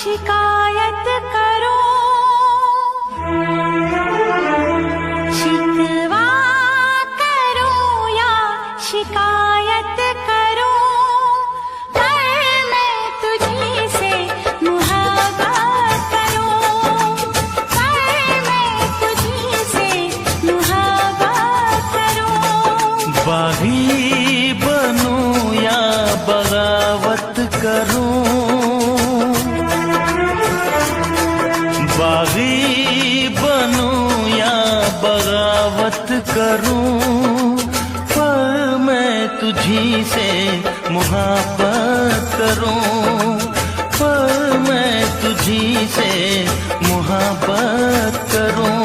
शिकायत करो, शिकवा करो या शिकायत करो, पर मैं तुझी से मुहब्बत करूं, पर मैं तुझी से मुहब्बत करूं। बागी बनूं या बगावत करूं, बागी बनूं या बगावत करूं, पर मैं तुझी से मुहब्बत करूं, पर मैं तुझी से मुहब्बत करूं।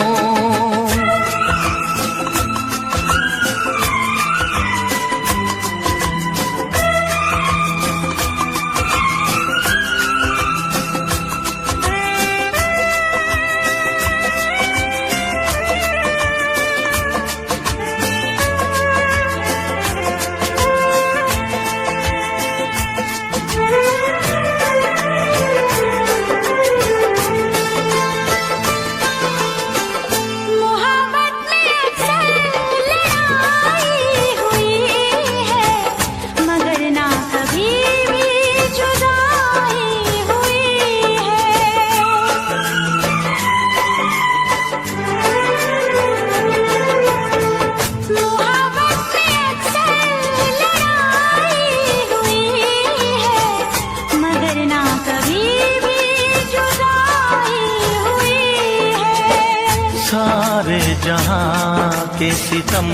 सारे जहां के सितम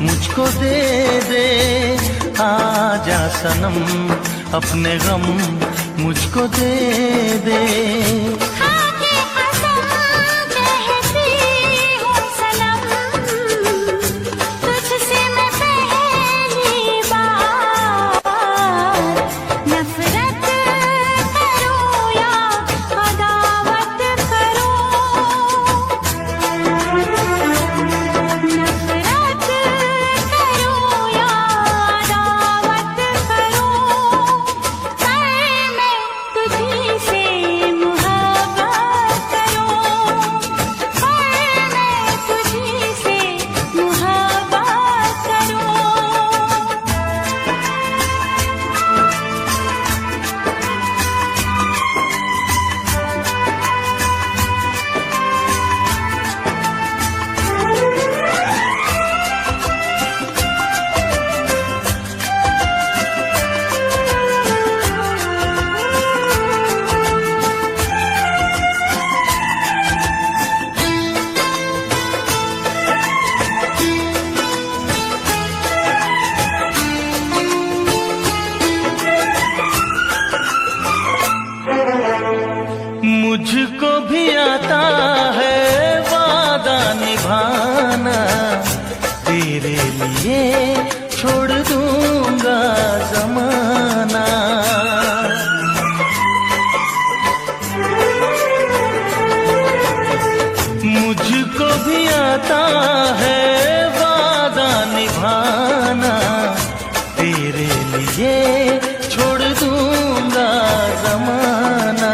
मुझको दे दे, आजा सनम अपने गम मुझको दे दे। मुझको भी आता है वादा निभाना, तेरे लिए छोड़ दूंगा ज़माना। मुझको भी आता है वादा निभाना, तेरे लिए छोड़ दूंगा ज़माना।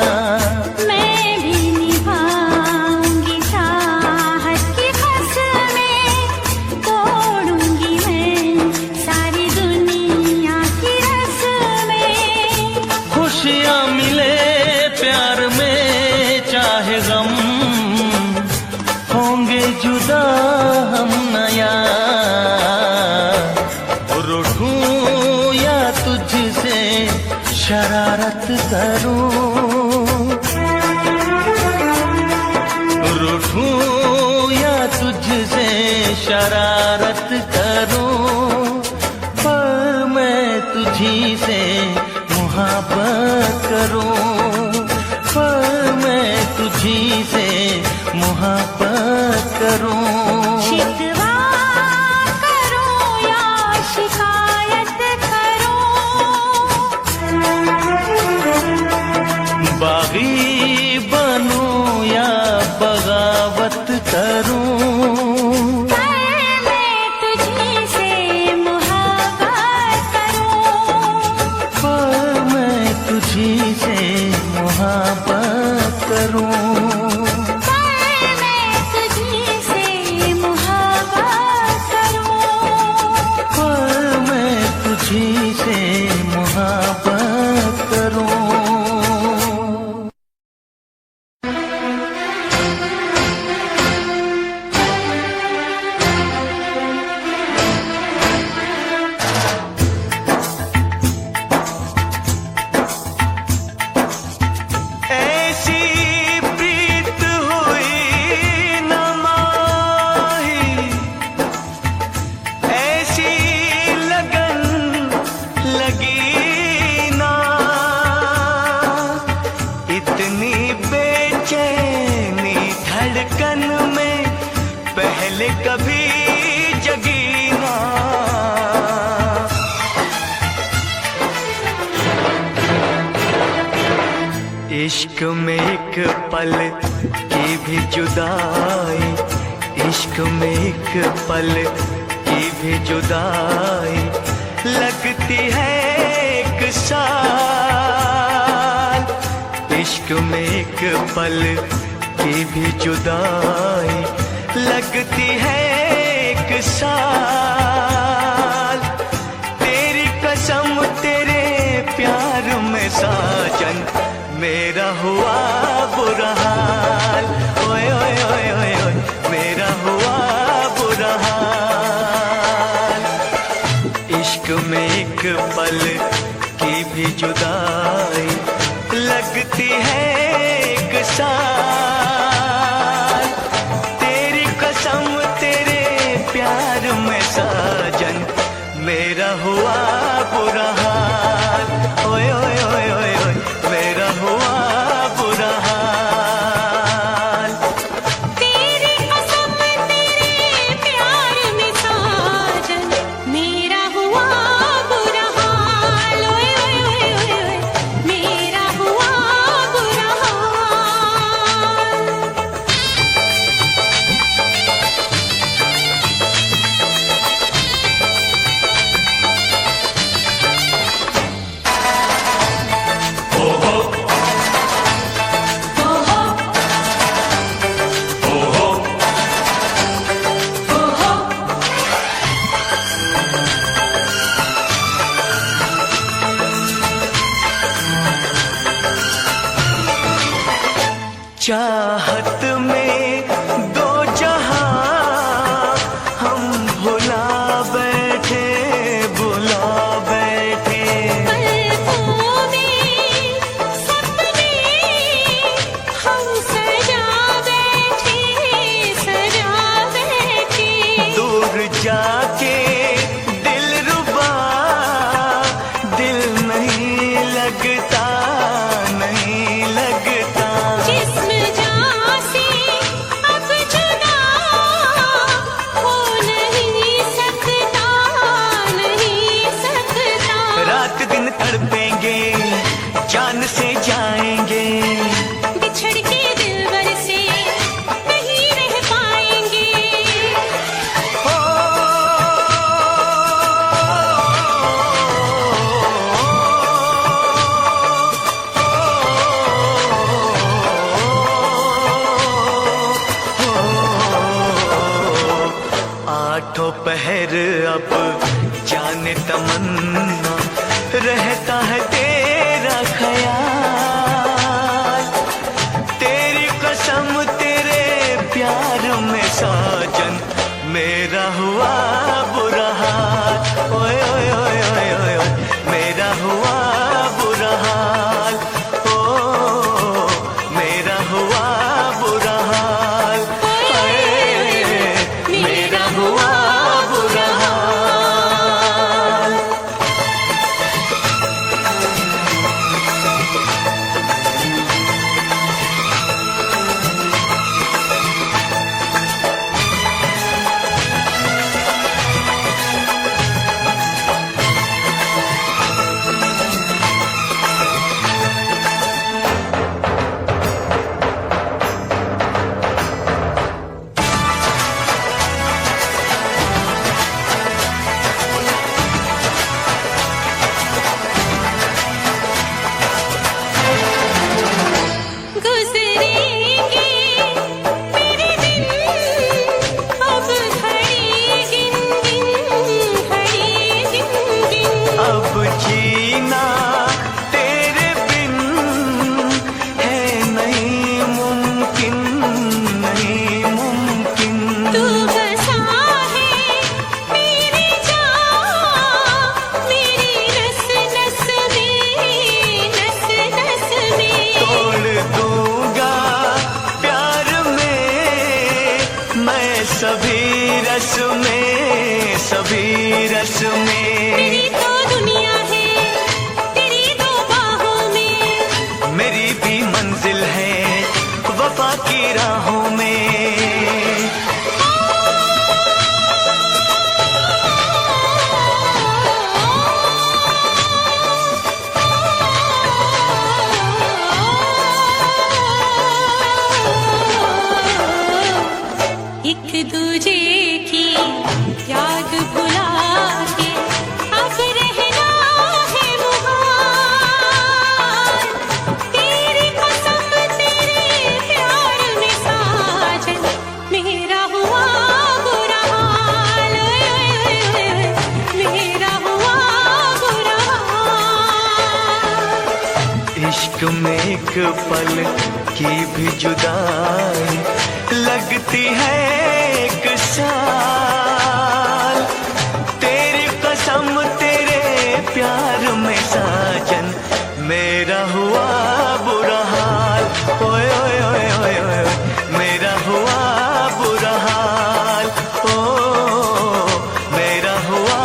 खुशियाँ मिले प्यार में चाहे गम, होंगे जुदा हम नया। रूठूं या तुझसे शरारत करूं, रूठूं या तुझसे शरारत करूं, पर मैं तुझी से मुहब्बत करूं, पर मैं तुझी से मुहब्बत करूं। शिकवा करो या शिकायत करो, बागी बनूं या बगावत करूं, पर मैं तुझी से मुहब्बत करूं, पर मैं तुझी से मोहब्बत करूं। पर मैं तुझी से मोहब्बत करूं। पर मैं तुझी से मोहब्बत करूं। ऐसी प्रीत हुई न माही, ऐसी लगन लगी ना, इतनी बेचैनी धड़कन में पहले कभी जगी ना। इश्क में एक पल की भी जुदाई, इश्क में एक पल की भी जुदाई लगती है एक साल। इश्क में एक पल की भी जुदाई लगती है एक साल। तेरी कसम तेरे प्यार में साजन मेरा हुआ बुरा हाल। ओए ओए ओए ओए ओए मेरा हुआ बुरा हाल। इश्क में एक पल की भी जुदाई लगती है एक साल। तेरी कसम तेरे प्यार में साजन मेरा हुआ बुरा हाल। ओए ओए ओए ओए ओए मेरा हुआ बुरा हाल। तेरी कसम तेरे प्यार में साजन मेरा हुआ बुरा हाल। ओए ओए ओए ओए ओए मेरा हुआ बुरा हाल। चाहत में दो जहां हम भुला बैठे, भुला बैठे। पलकों में सपने हम सजा बैठे, सजा बैठे। दूर जाके दिलरुबा दिल नहीं लगता, नहीं लगता। जिस्म जान से अब जुदा हो नहीं सकता, नहीं सकता। रात दिन तड़पेंगे जान से जाएंगे, बिछड़ के दिलबर से नहीं रह पाएंगे। ओ, आठों पहर अब जाने तमन्ना रहता है तेरा ख्याल। तेरी कसम तेरे प्यार में साजन मेरा हुआ बुरा हाल। ओए ओए ओए ओए ओए ओए मेरा हुआ बुरा हाल। ओ मेरा हुआ बुरा हाल। हाय, मेरा हुआ बुरा हाल। मेरी भी मंजिल है वफा की राहों में। एक दूजे की याद भुला के अब रहना है मुहाल। तेरी कसम तेरे प्यार में साजन मेरा हुआ बुरा हाल। मेरा हुआ बुरा हाल। इश्क में एक पल की भी जुदाई लगती है एक साल। तेरी कसम तेरे प्यार में साजन मेरा हुआ बुरा हाल। ओए ओए ओए ओए ओए मेरा हुआ बुरा हाल। ओ मेरा हुआ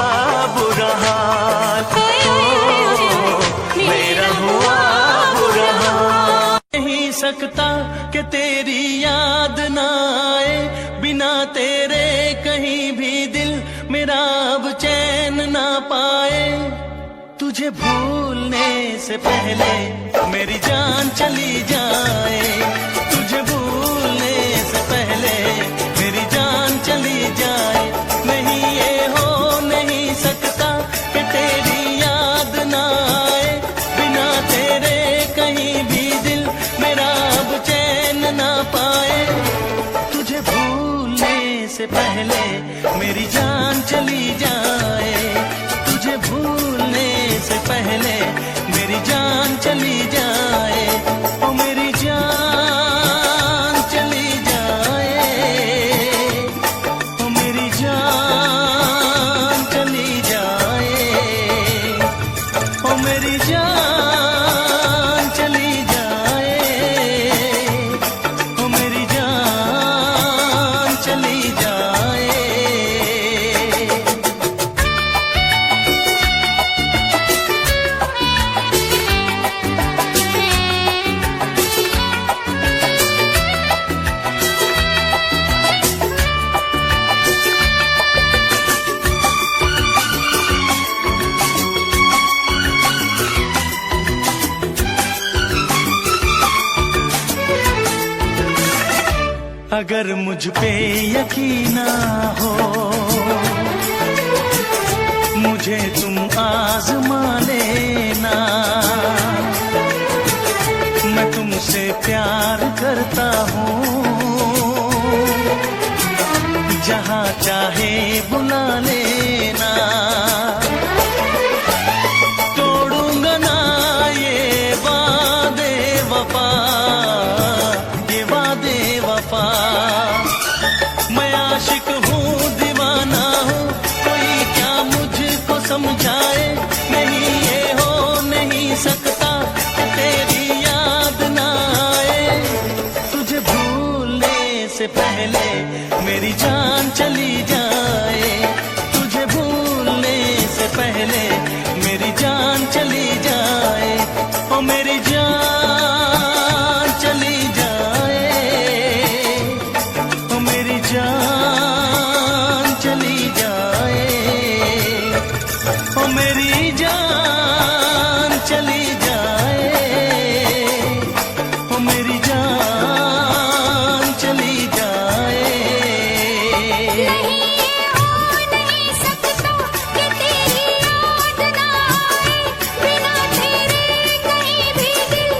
बुरा हाल। ओ मेरा हुआ बुरा हाल। नहीं सकता कि तेरी याद ना आए, बिना तेरे कहीं भी दिल मेरा अब चैन ना पाए। तुझे भूलने से पहले मेरी जान चली जाए, तुझे भूलने से पहले मेरी जान चली जाए। नहीं ये हो नहीं सकता कि तेरी याद ना आए, बिना तेरे कहीं भी दिल मेरा अब चैन ना पाए। तुझे भूलने से पहले मेरी जान चली जाए, तुझे भूलने से पहले मेरी जान चली जाए। ओ मेरी जान चली जाए, ओ मेरी जान चली जाए, ओ मेरी जान चली जाए, ओ मेरी जान चली जाए। अगर मुझ पे यकीन ना हो, मुझे तुम आजमा लेना। मैं तुमसे प्यार करता हूँ, जहाँ चाहे बुला लेना। तोड़ूंगा ना ये वादे वफा, ये वादे वफा। मैं आशिक हूँ दीवाना हूँ, कोई क्या मुझको समझाए। नहीं ये हो नहीं सकता कि तेरी याद ना आए। तुझे भूलने से पहले मेरी जान चली जाए, तुझे भूलने से पहले मेरी जान चली जाए। ओ मेरी जान चली जाए, ओ मेरी जान चली जाए, ओ मेरी जान चली जाए, ओ मेरी जान चली जाए। नहीं हो नहीं सकता कि तेरी याद ना आए, बिना तेरे कहीं भी दिल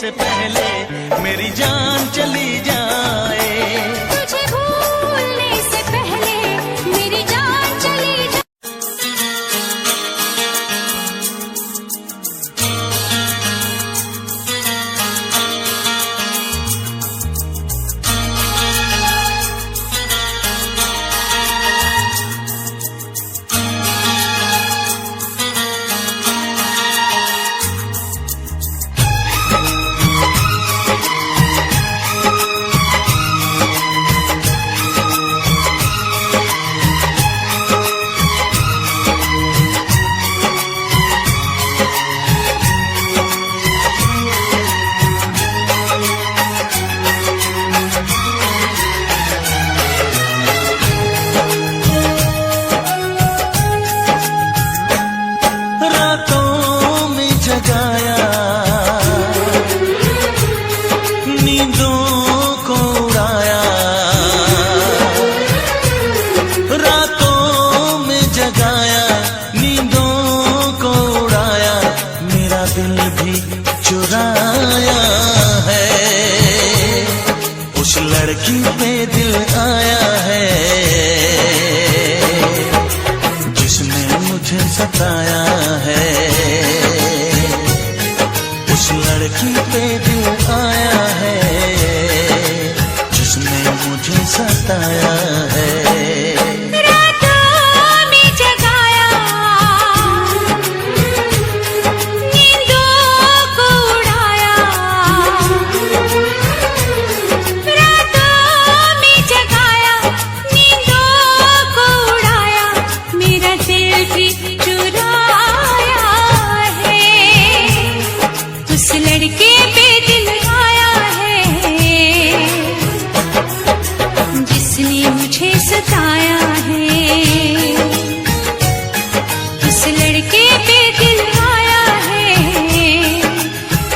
से पहले मेरी जान चली जाए। तुझे भूलने से पहले मेरी जान चली जाए। रातों में जगाया, नींदों को उड़ाया, रातों में जगाया, नींदों को उड़ाया, मेरा दिल भी चुराया है। उस लड़की पे दिल आया है जिसने मुझे सताया है। उस लड़की पे दिल आया है जिसने मुझे सताया है। रातों में जगाया, नींदों को उड़ाया, रातों में जगाया, नींदों को उड़ाया, मेरा दिल भी चुराया है। उस लड़के पे दिल आया है जिसने मुझे सताया है। उस लड़के पे दिल आया है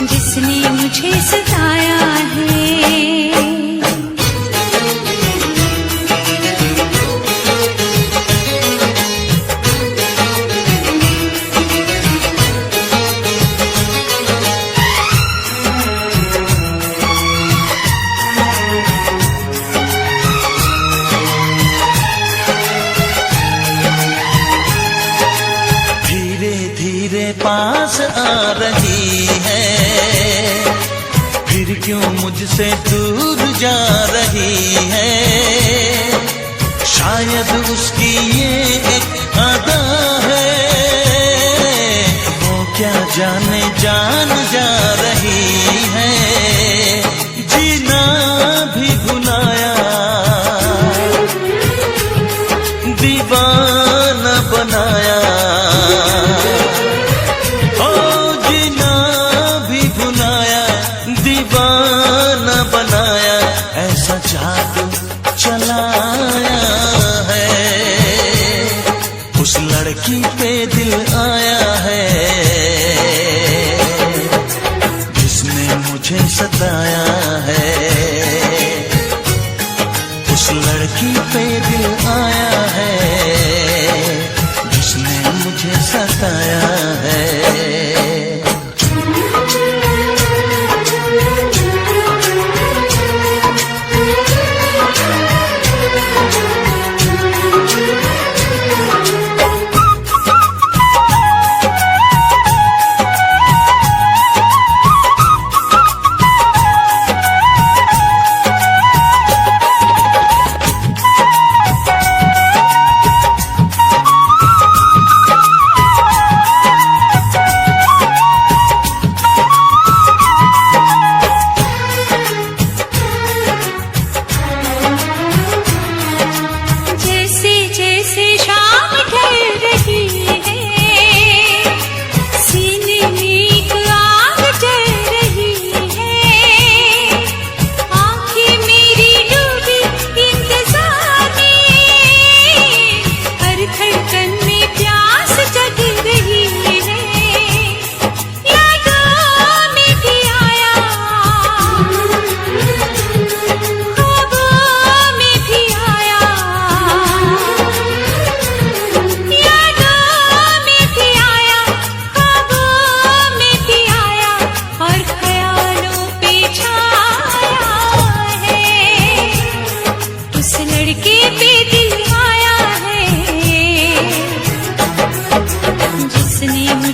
जिसने मुझे सताया है। धीरे धीरे पास आ रही है, फिर क्यों मुझसे दूर जा रही है। शायद उसकी ये एक अदा है, वो क्या जाने जान जा रही है। जीना भी भुलाया, दीवाना बनाया, ओ जीना भी भुलाया, दीवाना बनाया, ऐसा जादू चलाया है। उस लड़की पे दिल आया है जिसने मुझे सताया है। उस लड़की पे दिल आया है जिसने मुझे सताया है।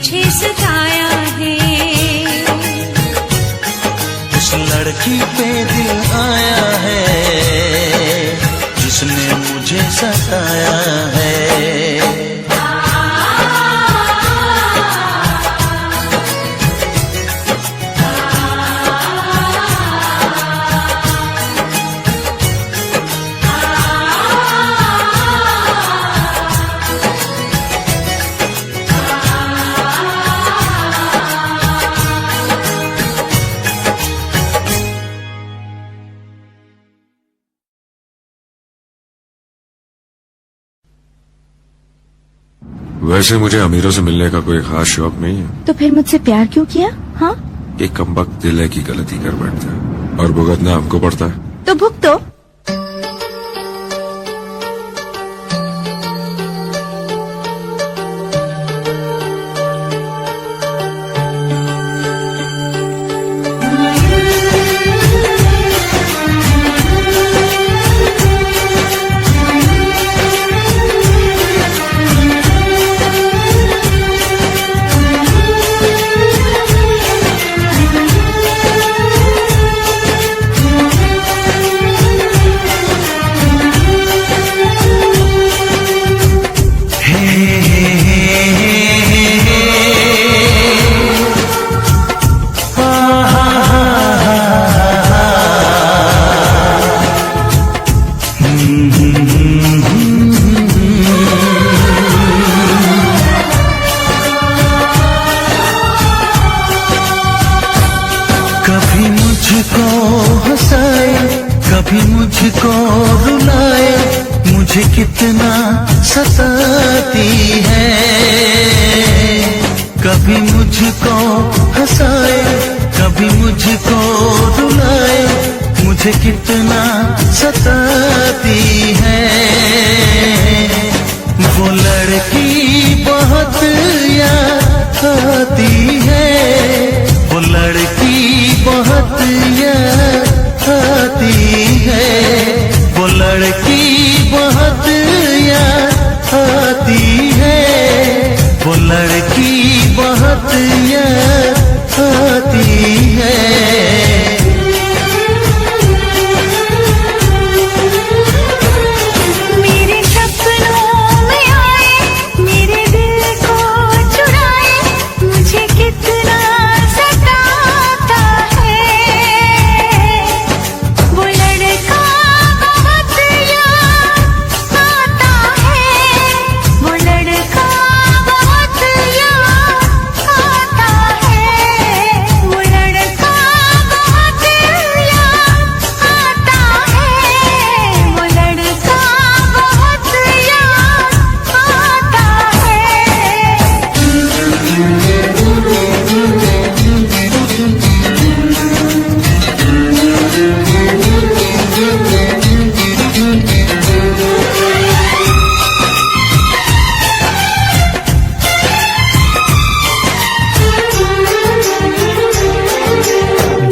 मुझे सताया है। उस लड़की पे दिल आया है जिसने मुझे सताया है। वैसे मुझे अमीरों से मिलने का कोई खास शौक नहीं है। तो फिर मुझसे प्यार क्यों किया? हाँ, एक कमबख्त दिल है की गलती कर बैठता है और भुगतना हमको पड़ता है। तो भुगतो। कभी मुझको हंसाए, कभी मुझको रुलाए, मुझे कितना सताती है। कभी मुझको हंसाए, कभी मुझको रुलाए, मुझे कितना सताती है। वो लड़की बहुत याद आती है, वो लड़की बहुत याद आती है, वो लड़की बहुत याद आती है, वो लड़की बहुत याद आती है। मेरे सपनों में आए, मेरे दिल को चुराए, मुझे कितना सताता है। वो लड़का बहुत याद आता है, वो लड़का बहुत याद आता है, वो लड़का बहुत याद आता है, वो लड़का बहुत याद आता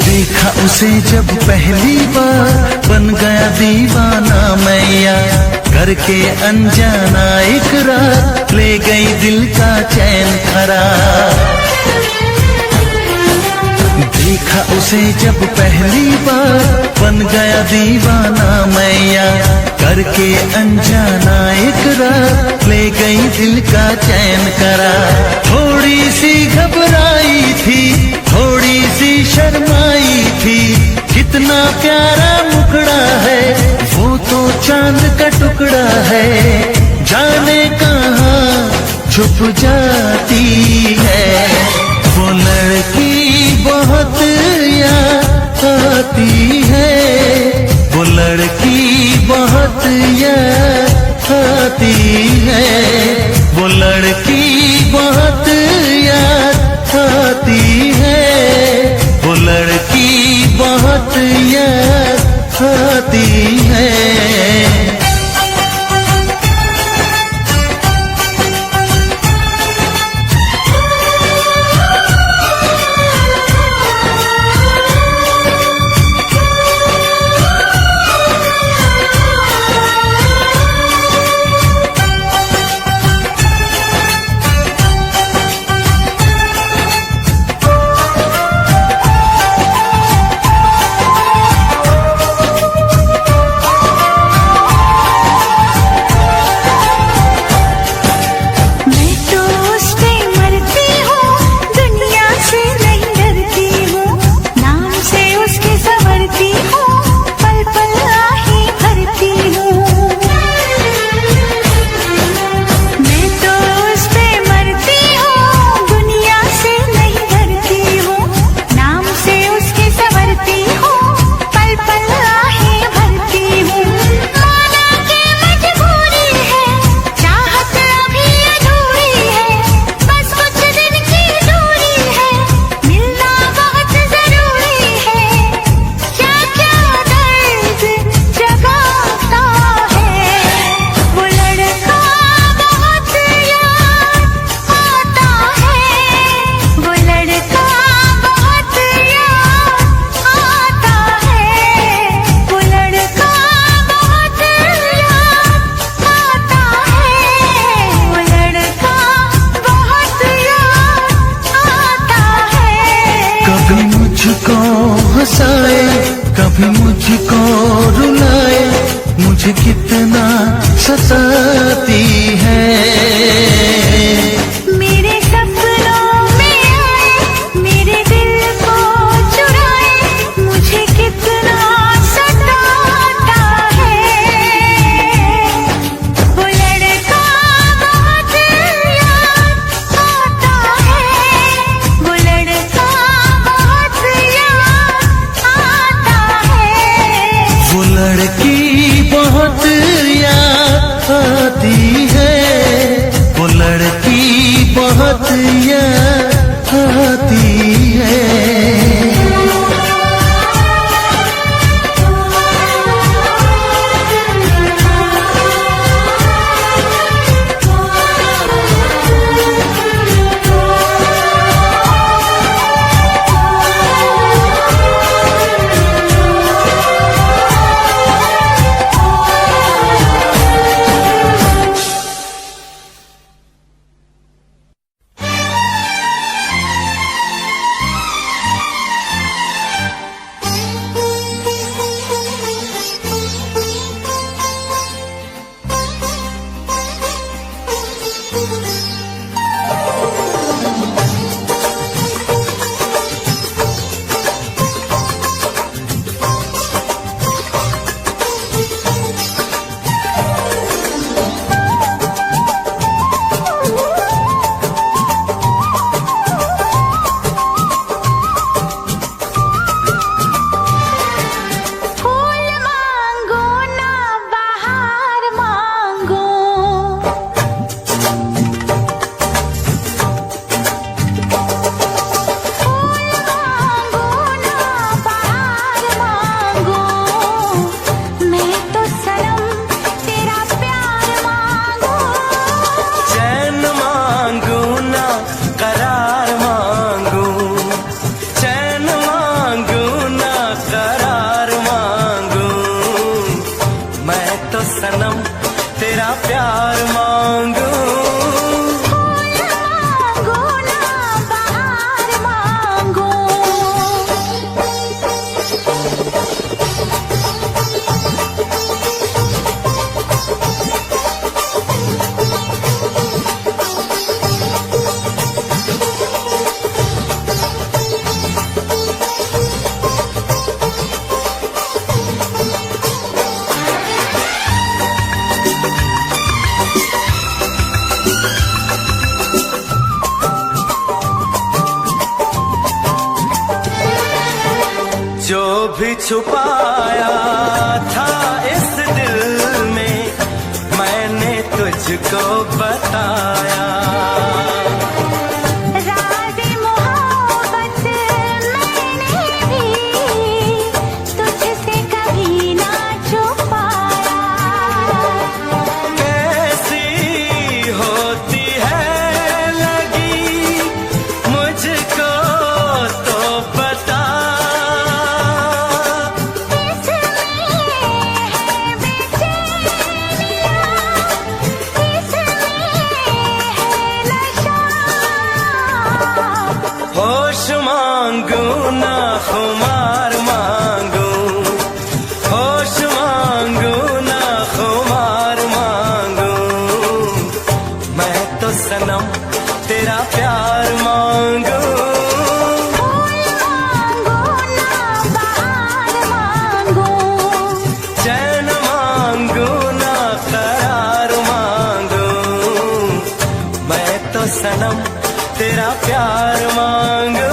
देखा उसे जब पहली बार, बन गया दीवाना मैया, करके अनजाना इकरार, ले गई दिल का चैन करार। देखा उसे जब पहली बार, बन गया दीवाना मैया, करके अनजाना इकरार, ले गई दिल का चैन करार। थोड़ी सी घबराई थी, थोड़ी सी शर्माई थी, कितना प्यारा मुखड़ा है, वो तो चांद का टुकड़ा है, जाने कहाँ छुप जाती है। वो लड़की बहुत याद आती है, वो लड़की बहुत याद आती है, वो लड़की बहुत याद आती है, वो लड़की बहुत याद आती है। हंसाए कभी मुझको रुलाए, मुझे कितना सताती है। मेरे सपनों में आए, मेरे दिल को चुराए, मुझे कितना सताता है। वो लड़का बहुत याद आता है, वो लड़का बहुत याद आता है। वो लड़की बहुत याद आती है, वो लड़की बहुत याद आती है। फूल मांगो ना बाहर मांगो, फूल मांगो ना बाहर मांगो, मैं तो सनम तेरा प्यार मांगू। चैन मांगू ना करार मांगू, चैन मांगू ना करार मांगू, मैं तो सनम तेरा प्यार मांगू। मांगो ना बाहर मांगो। जो भी छुपाया था इस दिल में, मैंने तुझको बताया। राज़े मोहब्बत मैंने भी तुझसे कभी ना छुपाया। कैसी होती है लगी मुझको तो बता। होश मांगू ना खुमार मांगू, होश मांगू ना खुमार मांगू, मैं तो सनम तेरा प्यार मांगू। मांगो ना बाहर मांगो, चैन मांगू ना करार मांगू, मैं तो सनम तेरा प्यार मांगू।